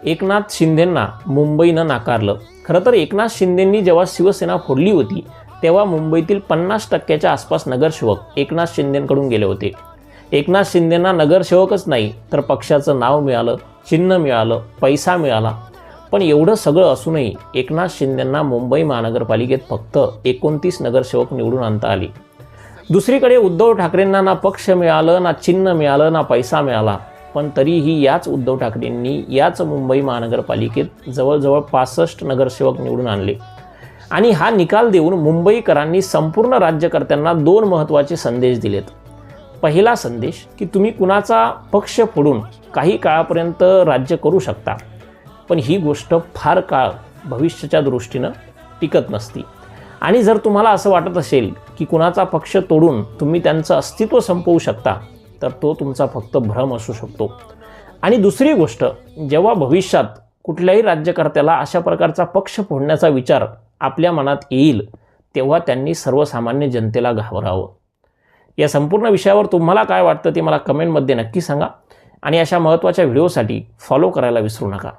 एकनाथ शिंदेंना मुंबईनं नाकारलं। खरं तर एकनाथ शिंदेंनी जेव्हा शिवसेना फोडली होती तेव्हा मुंबईतील 50% आसपास नगरसेवक एकनाथ शिंदेंकडून गेले होते। एकनाथ शिंदेंना नगरसेवकच नाही तर पक्षाचं नाव मिळालं, चिन्ह मिळालं, पैसा मिळाला। पण एवढं सगळं असूनही एकनाथ शिंदेंना मुंबई महानगरपालिकेत फक्त 29 नगरसेवक निवडून आणता आले। दुसरीकडे उद्धव ठाकरेंना ना पक्ष मिळालं, ना चिन्ह मिळालं, ना पैसा मिळाला। पण तरीही याच उद्धव ठाकरेंनी याच मुंबई महानगरपालिकेत जवळजवळ 65 नगरसेवक निवडून आणले। आणि हा निकाल देऊन मुंबईकरांनी संपूर्ण राज्यकर्त्यांना 2 महत्त्वाचे संदेश दिलेत। पहिला संदेश की तुम्ही कुणाचा पक्ष फोडून काही काळापर्यंत राज्य करू शकता, पण ही गोष्ट फार काळ भविष्याच्या दृष्टीनं टिकत नसती। आणि जर तुम्हाला असं वाटत असेल की कुणाचा पक्ष तोडून तुम्ही त्यांचं अस्तित्व संपवू शकता, तर तो तुमचा फक्त भ्रम असू शकतो। आणि दुसरी गोष्ट, जेव्हा भविष्यात कुठल्याही राज्यकर्त्याला अशा प्रकारचा पक्ष फोडण्याचा विचार आपल्या मनात येईल, तेव्हा त्यांनी सर्वसामान्य जनतेला घाबरावं। या संपूर्ण विषयावर तुम्हाला काय वाटतं ते मला कमेंटमध्ये नक्की सांगा। आणि अशा महत्त्वाच्या व्हिडिओसाठी फॉलो करायला विसरू नका।